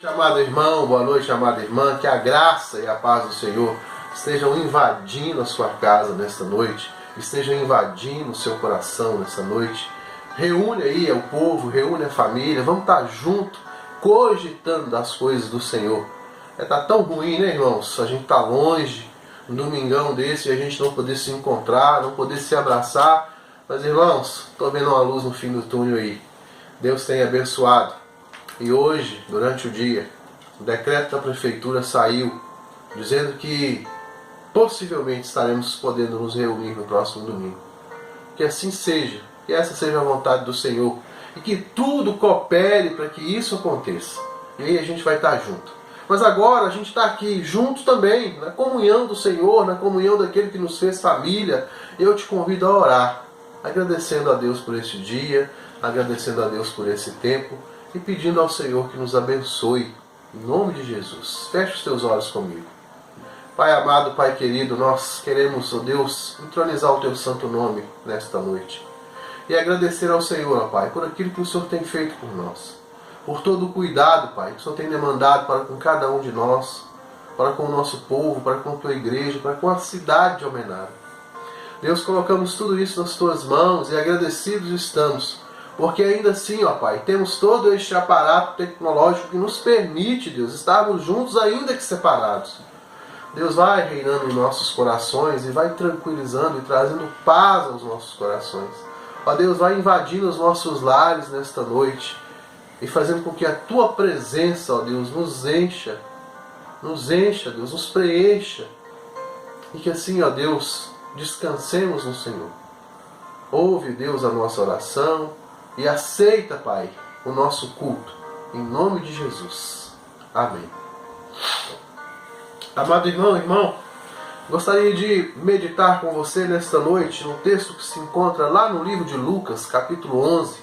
Amado irmão, boa noite, amada irmã, que a graça e a paz do Senhor estejam invadindo a sua casa nesta noite, estejam invadindo o seu coração nesta noite. Reúne aí o povo, reúne a família, vamos estar junto, cogitando das coisas do Senhor. Tá tão ruim, né, irmãos? A gente tá longe, um domingão desse, e a gente não poder se encontrar, não poder se abraçar. Mas, irmãos, estou vendo uma luz no fim do túnel aí. Deus tem abençoado. E hoje, durante o dia, o decreto da prefeitura saiu dizendo que possivelmente estaremos podendo nos reunir no próximo domingo. Que assim seja, que essa seja a vontade do Senhor e que tudo coopere para que isso aconteça. E aí a gente vai estar junto. Mas agora a gente está aqui junto também, na comunhão do Senhor, na comunhão daquele que nos fez família. Eu te convido a orar, agradecendo a Deus por este dia, agradecendo a Deus por esse tempo, e pedindo ao Senhor que nos abençoe, em nome de Jesus. Feche os teus olhos comigo. Pai amado, Pai querido, nós queremos, ó Deus, entronizar o teu santo nome nesta noite. E agradecer ao Senhor, ó Pai, por aquilo que o Senhor tem feito por nós. Por todo o cuidado, Pai, que o Senhor tem demandado para com cada um de nós, para com o nosso povo, para com a tua igreja, para com a cidade de Almenara. Deus, colocamos tudo isso nas tuas mãos e agradecidos estamos. Porque ainda assim, ó Pai, temos todo este aparato tecnológico que nos permite, Deus, estarmos juntos ainda que separados. Deus vai reinando em nossos corações e vai tranquilizando e trazendo paz aos nossos corações. Ó Deus, vai invadindo os nossos lares nesta noite e fazendo com que a Tua presença, ó Deus, nos encha, Deus, nos preencha. E que assim, ó Deus, descansemos no Senhor. Ouve, Deus, a nossa oração. E aceita, Pai, o nosso culto, em nome de Jesus. Amém. Amado irmão, gostaria de meditar com você nesta noite no texto que se encontra lá no livro de Lucas, capítulo 11,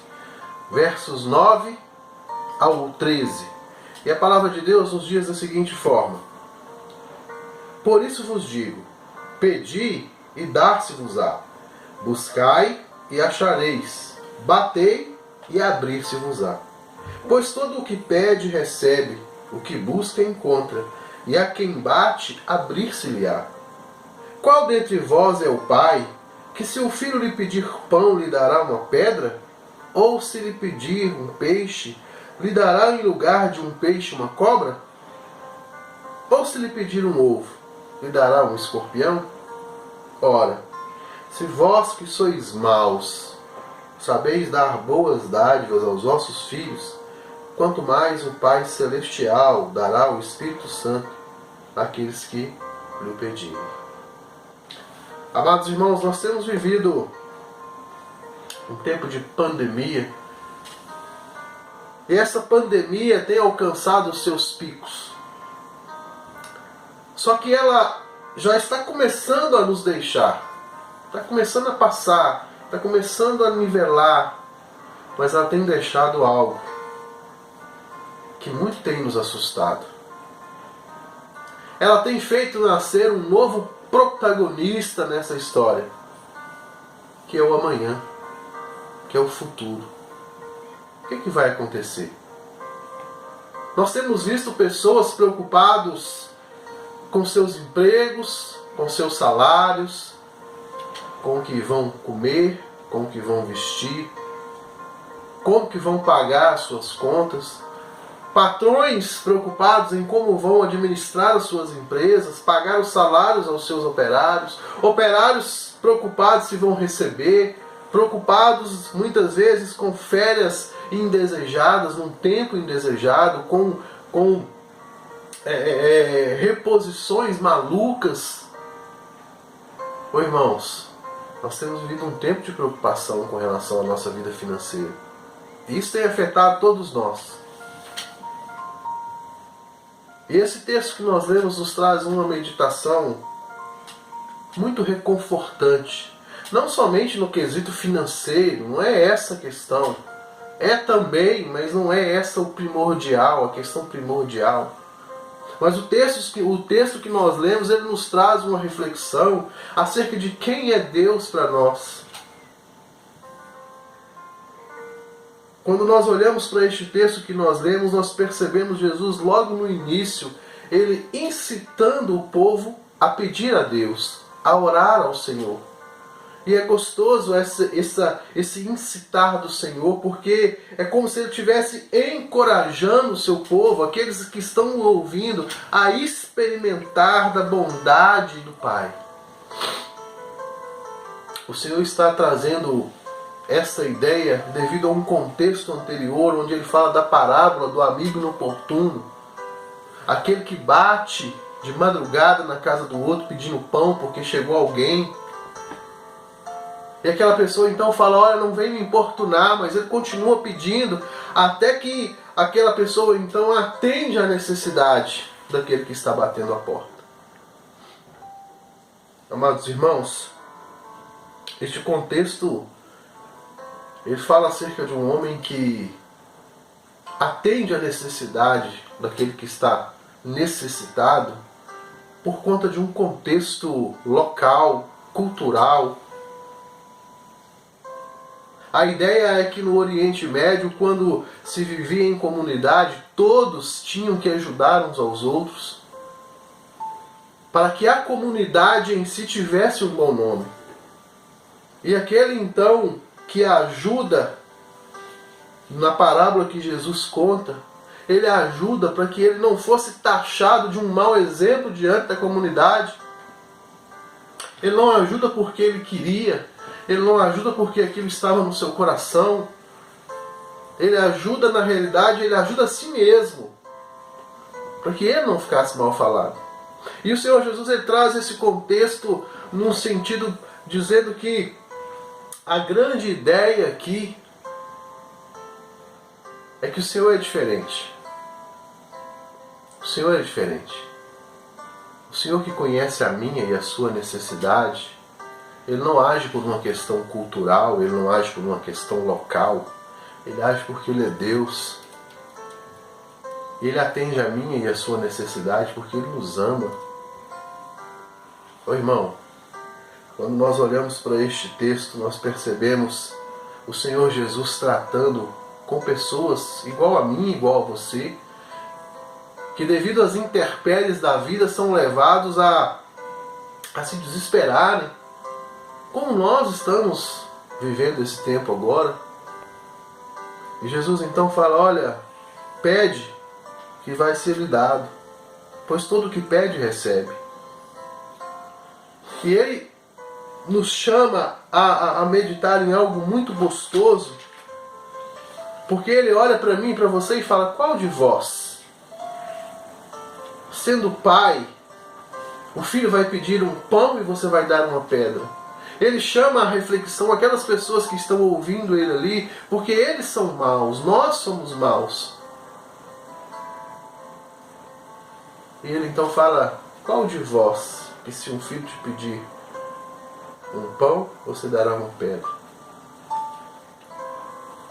versos 9 ao 13. E a palavra de Deus nos diz da seguinte forma: Por isso vos digo, pedi e dar-se-vos-á, buscai e achareis, batei e abrir-se-vos-á. Pois todo o que pede recebe, o que busca encontra, e a quem bate abrir-se-lhe-á. Qual dentre vós é o pai, que se o filho lhe pedir pão lhe dará uma pedra? Ou se lhe pedir um peixe, lhe dará em lugar de um peixe uma cobra? Ou se lhe pedir um ovo, lhe dará um escorpião? Ora, se vós que sois maus, sabeis dar boas dádivas aos vossos filhos, quanto mais o Pai Celestial dará o Espírito Santo àqueles que lhe pedirem. Amados irmãos, nós temos vivido um tempo de pandemia, e essa pandemia tem alcançado os seus picos. Só que ela já está começando a nos deixar, está começando a passar, está começando a nivelar, mas ela tem deixado algo que muito tem nos assustado. Ela tem feito nascer um novo protagonista nessa história, que é o amanhã, que é o futuro. O que vai acontecer? Nós temos visto pessoas preocupadas com seus empregos, com seus salários, com o que vão comer, com o que vão vestir, como que vão pagar as suas contas. Patrões preocupados em como vão administrar as suas empresas, pagar os salários aos seus operários. Operários preocupados se vão receber, preocupados muitas vezes com férias indesejadas, num tempo indesejado, com reposições malucas. Ô irmãos, nós temos vivido um tempo de preocupação com relação à nossa vida financeira. E isso tem afetado todos nós. E esse texto que nós lemos nos traz uma meditação muito reconfortante. Não somente no quesito financeiro, não é essa a questão. É também, mas não é essa o primordial, a questão primordial. Mas o texto que nós lemos, ele nos traz uma reflexão acerca de quem é Deus para nós. Quando nós olhamos para este texto que nós lemos, nós percebemos Jesus logo no início, ele incitando o povo a pedir a Deus, a orar ao Senhor. E é gostoso esse incitar do Senhor, porque é como se ele estivesse encorajando o seu povo, aqueles que estão ouvindo, a experimentar da bondade do Pai. O Senhor está trazendo essa ideia devido a um contexto anterior, onde ele fala da parábola do amigo inoportuno, aquele que bate de madrugada na casa do outro pedindo pão porque chegou alguém. E aquela pessoa então fala, olha, não vem me importunar, mas ele continua pedindo, até que aquela pessoa então atende à necessidade daquele que está batendo a porta. Amados irmãos, este contexto, ele fala acerca de um homem que atende à necessidade daquele que está necessitado por conta de um contexto local, cultural. A ideia é que no Oriente Médio, quando se vivia em comunidade, todos tinham que ajudar uns aos outros, para que a comunidade em si tivesse um bom nome. E aquele então que ajuda, na parábola que Jesus conta, ele ajuda para que ele não fosse taxado de um mau exemplo diante da comunidade. Ele não ajuda porque ele queria, ele não ajuda porque aquilo estava no seu coração. Ele ajuda, na realidade, ele ajuda a si mesmo, para que ele não ficasse mal falado. E o Senhor Jesus, ele traz esse contexto num sentido dizendo que a grande ideia aqui é que o Senhor é diferente. O Senhor é diferente. O Senhor que conhece a minha e a sua necessidade, ele não age por uma questão cultural, ele não age por uma questão local, ele age porque ele é Deus. Ele atende a minha e a sua necessidade porque ele nos ama. Ô irmão, quando nós olhamos para este texto, nós percebemos o Senhor Jesus tratando com pessoas igual a mim, igual a você, que devido às intempéries da vida são levados a se desesperarem, como nós estamos vivendo esse tempo agora. E Jesus então fala, olha, pede que vai ser lhe dado, pois todo o que pede recebe. E ele nos chama a meditar em algo muito gostoso, porque ele olha para mim e para você e fala, qual de vós, sendo pai, o filho vai pedir um pão e você vai dar uma pedra? Ele chama a reflexão aquelas pessoas que estão ouvindo ele ali, porque eles são maus, nós somos maus. E ele então fala, qual de vós, que se um filho te pedir um pão, você dará uma pedra?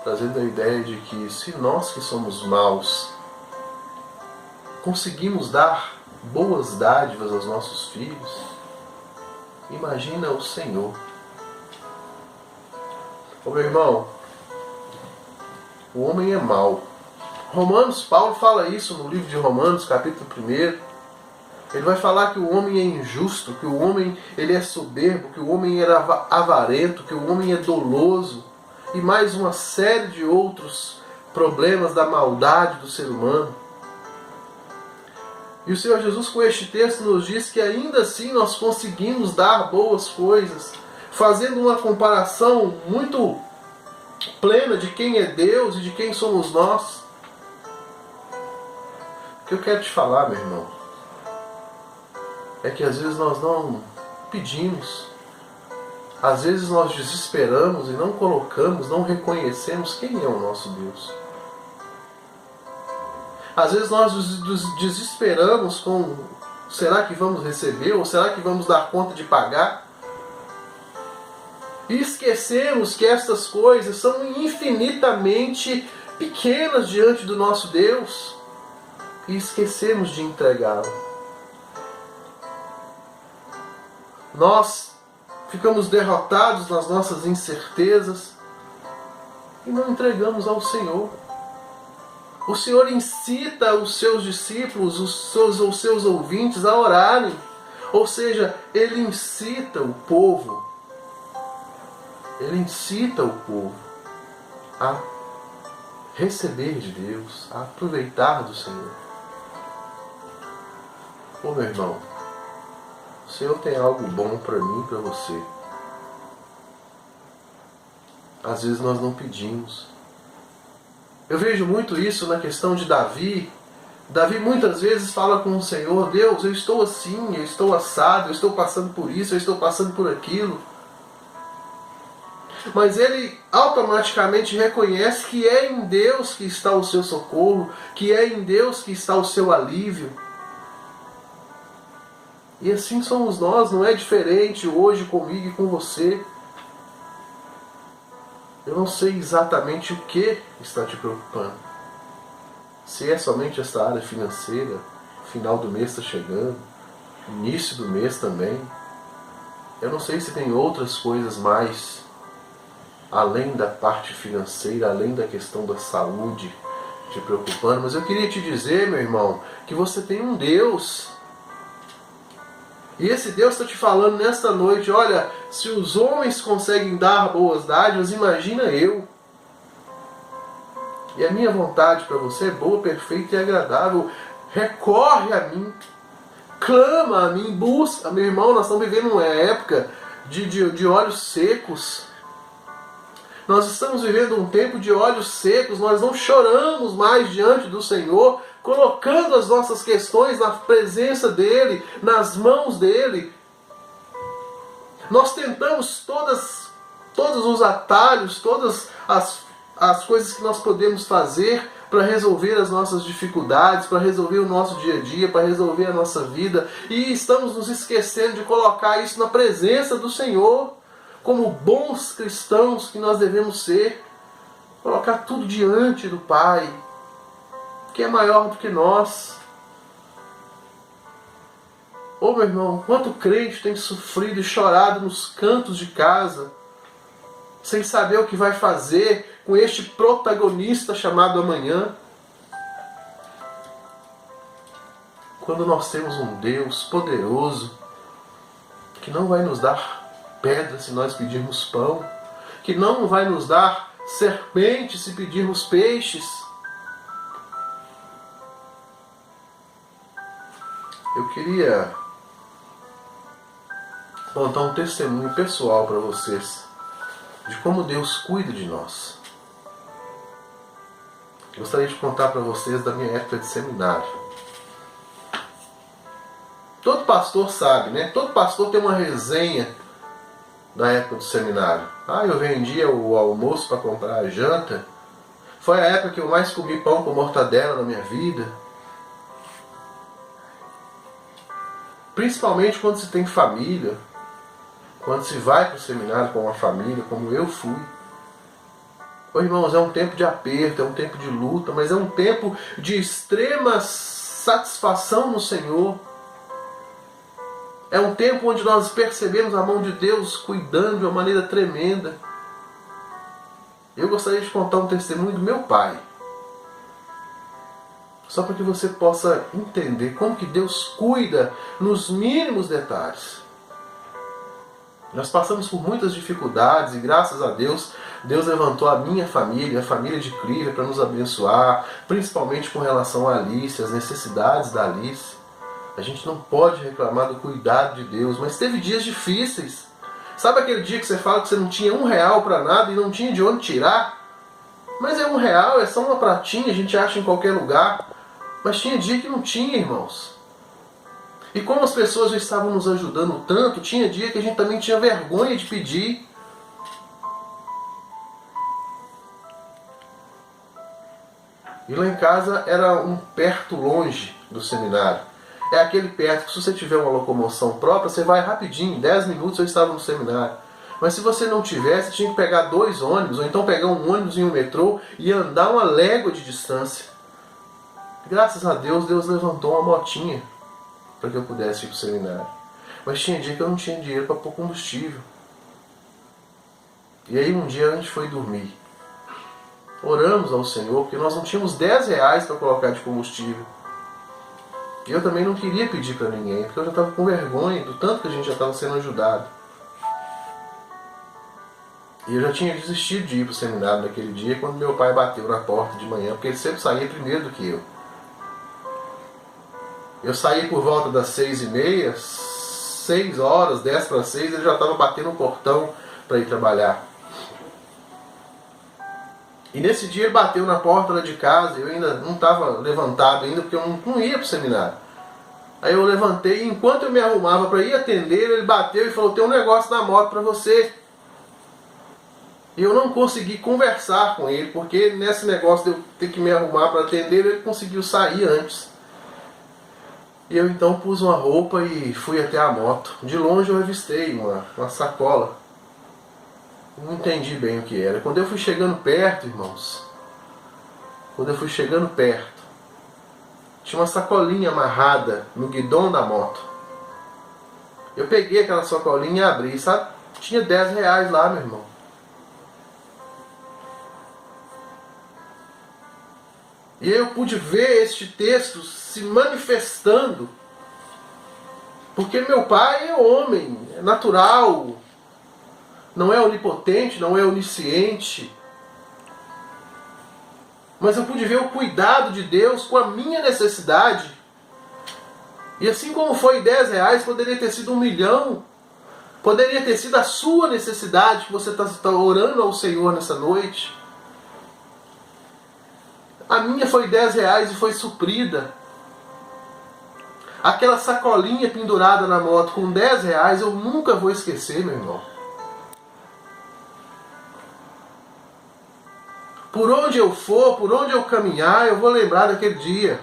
Trazendo a ideia de que se nós que somos maus conseguimos dar boas dádivas aos nossos filhos, imagina o Senhor. Ô meu irmão, o homem é mau. Paulo fala isso no livro de Romanos, capítulo 1. Ele vai falar que o homem é injusto, que o homem ele é soberbo, que o homem é avarento, que o homem é doloso, e mais uma série de outros problemas da maldade do ser humano. E o Senhor Jesus, com este texto, nos diz que ainda assim nós conseguimos dar boas coisas, fazendo uma comparação muito plena de quem é Deus e de quem somos nós. O que eu quero te falar, meu irmão, é que às vezes nós não pedimos, às vezes nós desesperamos e não colocamos, não reconhecemos quem é o nosso Deus. Às vezes nós nos desesperamos com, será que vamos receber ou será que vamos dar conta de pagar? E esquecemos que estas coisas são infinitamente pequenas diante do nosso Deus. E esquecemos de entregá-lo. Nós ficamos derrotados nas nossas incertezas. e não entregamos ao Senhor. O Senhor incita os seus discípulos, os seus ouvintes a orarem. Ou seja, Ele incita o povo. Ele incita o povo a receber de Deus, a aproveitar do Senhor. Ô meu irmão, o Senhor tem algo bom para mim e para você. Às vezes nós não pedimos. Eu vejo muito isso na questão de Davi. Davi muitas vezes fala com o Senhor: Deus, eu estou assim, eu estou assado, eu estou passando por isso, eu estou passando por aquilo. Mas ele automaticamente reconhece que é em Deus que está o seu socorro, que é em Deus que está o seu alívio. E assim somos nós, não é diferente hoje comigo e com você. Eu não sei exatamente o que está te preocupando. Se é somente essa área financeira, o final do mês está chegando, início do mês também. Eu não sei se tem outras coisas mais, além da parte financeira, além da questão da saúde, te preocupando. Mas eu queria te dizer, meu irmão, que você tem um Deus. E esse Deus está te falando nesta noite: olha, se os homens conseguem dar boas dádivas, imagina eu. E a minha vontade para você é boa, perfeita e agradável. Recorre a mim, clama a mim, busca. Meu irmão, nós estamos vivendo uma época de olhos secos. Nós estamos vivendo um tempo de olhos secos. Nós não choramos mais diante do Senhor, colocando as nossas questões na presença dEle, nas mãos dEle. Nós tentamos todos os atalhos, todas as coisas que nós podemos fazer para resolver as nossas dificuldades, para resolver o nosso dia a dia, para resolver a nossa vida. E estamos nos esquecendo de colocar isso na presença do Senhor, como bons cristãos que nós devemos ser. Colocar tudo diante do Pai, que é maior do que nós. Ô meu irmão, quanto crente tem sofrido e chorado nos cantos de casa, sem saber o que vai fazer com este protagonista chamado amanhã. Quando nós temos um Deus poderoso, que não vai nos dar pedra se nós pedirmos pão, que não vai nos dar serpente se pedirmos peixes. Eu queria contar um testemunho pessoal para vocês de como Deus cuida de nós. Gostaria de contar para vocês da minha época de seminário. Todo pastor sabe, né? Todo pastor tem uma resenha da época do seminário. Eu vendia o almoço para comprar a janta. Foi a época que eu mais comi pão com mortadela na minha vida. Principalmente quando se tem família, quando se vai para o seminário com uma família, como eu fui. Ô, irmãos, é um tempo de aperto, é um tempo de luta, mas é um tempo de extrema satisfação no Senhor. É um tempo onde nós percebemos a mão de Deus cuidando de uma maneira tremenda. Eu gostaria de contar um testemunho do meu pai, só para que você possa entender como que Deus cuida nos mínimos detalhes. Nós passamos por muitas dificuldades e graças a Deus, Deus levantou a minha família, a família de Clívia, para nos abençoar, principalmente com relação a Alice, as necessidades da Alice. A gente não pode reclamar do cuidado de Deus, mas teve dias difíceis. Sabe aquele dia que você fala que você não tinha R$1 para nada e não tinha de onde tirar? Mas é R$1, é só uma pratinha, a gente acha em qualquer lugar. Mas tinha dia que não tinha, irmãos. E como as pessoas já estavam nos ajudando tanto, tinha dia que a gente também tinha vergonha de pedir. E lá em casa era um perto longe do seminário. É aquele perto que se você tiver uma locomoção própria, você vai rapidinho, em 10 minutos eu estava no seminário. Mas se você não tivesse, tinha que pegar 2 ônibus, ou então pegar um ônibus e um metrô e andar uma légua de distância. Graças a Deus, Deus levantou uma motinha para que eu pudesse ir para o seminário. Mas tinha dia que eu não tinha dinheiro para pôr combustível. E aí um dia a gente foi dormir. oramos ao Senhor, porque nós não tínhamos 10 reais para colocar de combustível. E eu também não queria pedir para ninguém, porque eu já estava com vergonha do tanto que a gente já estava sendo ajudado. E eu já tinha desistido de ir para o seminário naquele dia, quando meu pai bateu na porta de manhã, porque ele sempre saía primeiro do que eu. Eu saí por volta das 6h30, 6 horas, 10 para 6, ele já estava batendo no portão para ir trabalhar. E nesse dia ele bateu na porta lá de casa, eu ainda não estava levantado ainda, porque eu não ia para o seminário. Aí eu levantei e enquanto eu me arrumava para ir atender, ele bateu e falou: tem um negócio na moto para você. E eu não consegui conversar com ele, porque nesse negócio de eu ter que me arrumar para atender, ele conseguiu sair antes. E eu então pus uma roupa e fui até a moto. De longe eu avistei uma sacola. Não entendi bem o que era. Quando eu fui chegando perto, irmãos, tinha uma sacolinha amarrada no guidão da moto. Eu peguei aquela sacolinha e abri, sabe? Tinha 10 reais lá, meu irmão. E eu pude ver este texto se manifestando, porque meu pai é homem, é natural, não é onipotente, não é onisciente. Mas eu pude ver o cuidado de Deus com a minha necessidade. E assim como foi 10 reais, poderia ter sido 1 milhão. Poderia ter sido a sua necessidade que você está orando ao Senhor nessa noite. A minha foi 10 reais e foi suprida. Aquela sacolinha pendurada na moto com 10 reais eu nunca vou esquecer, meu irmão. Por onde eu for, por onde eu caminhar, eu vou lembrar daquele dia.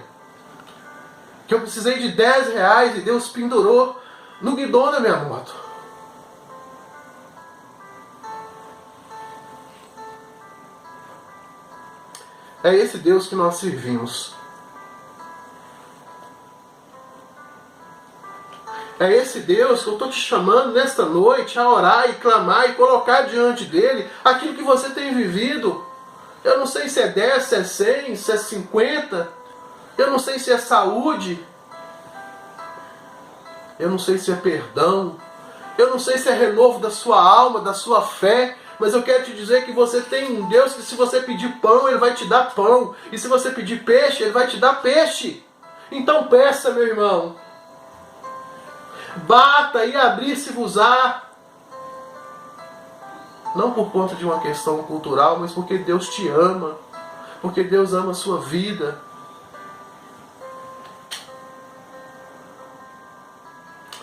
Que eu precisei de 10 reais e Deus pendurou no guidão da minha moto. É esse Deus que nós servimos. É esse Deus que eu estou te chamando nesta noite a orar e clamar e colocar diante dele aquilo que você tem vivido. Eu não sei se é 10, se é 100, se é 50. Eu não sei se é saúde. Eu não sei se é perdão. Eu não sei se é renovo da sua alma, da sua fé. Mas eu quero te dizer que você tem um Deus que se você pedir pão, Ele vai te dar pão. E se você pedir peixe, Ele vai te dar peixe. Então peça, meu irmão. Bata e abrir-se-vos-á. Não por conta de uma questão cultural, mas porque Deus te ama. Porque Deus ama a sua vida.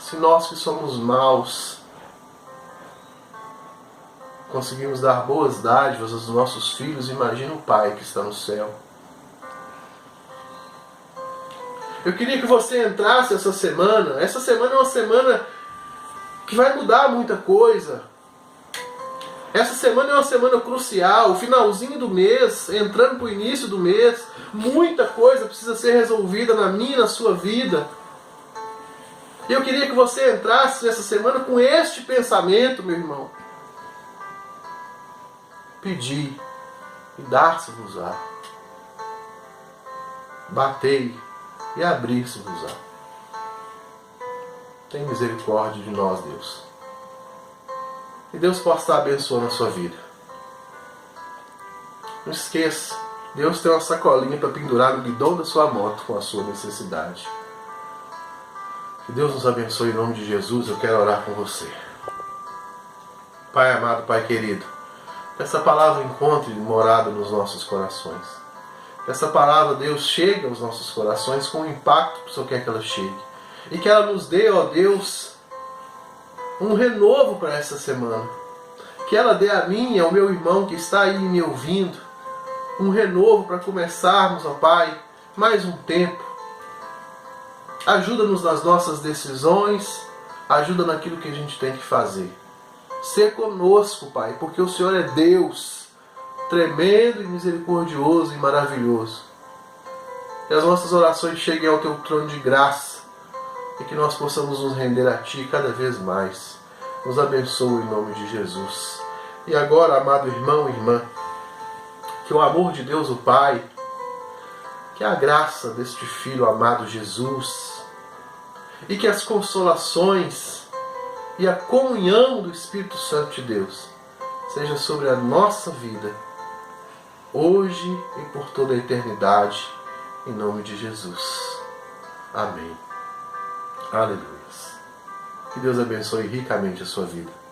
Se nós que somos maus conseguimos dar boas dádivas aos nossos filhos, imagina o Pai que está no céu. Eu queria que você entrasse essa semana. Essa semana é uma semana que vai mudar muita coisa. Essa semana é uma semana crucial. O finalzinho do mês, entrando para o início do mês, muita coisa precisa ser resolvida na minha e na sua vida. E eu queria que você entrasse essa semana com este pensamento, meu irmão. Pedir e dar-se-vos-á. Batei e abrir-se-vos-á. Tem misericórdia de nós, Deus. E Deus possa estar abençoando a sua vida. Não esqueça, Deus tem uma sacolinha para pendurar no guidão da sua moto com a sua necessidade. Que Deus nos abençoe em nome de Jesus. Eu quero orar com você. Pai amado, Pai querido, que essa palavra encontre morada nos nossos corações. Que essa palavra, Deus, chegue aos nossos corações com o impacto que o Senhor quer que ela chegue. E que ela nos dê, ó Deus, um renovo para essa semana. Que ela dê a mim e ao meu irmão que está aí me ouvindo um renovo para começarmos, ó Pai, mais um tempo. Ajuda-nos nas nossas decisões, ajuda naquilo que a gente tem que fazer. Ser conosco, Pai, porque o Senhor é Deus, tremendo e misericordioso e maravilhoso. Que as nossas orações cheguem ao Teu trono de graça e que nós possamos nos render a Ti cada vez mais. Nos abençoe em nome de Jesus. E agora, amado irmão e irmã, que o amor de Deus o Pai, que a graça deste Filho amado Jesus, e que as consolações e a comunhão do Espírito Santo de Deus seja sobre a nossa vida, hoje e por toda a eternidade, em nome de Jesus. Amém. Aleluia. Que Deus abençoe ricamente a sua vida.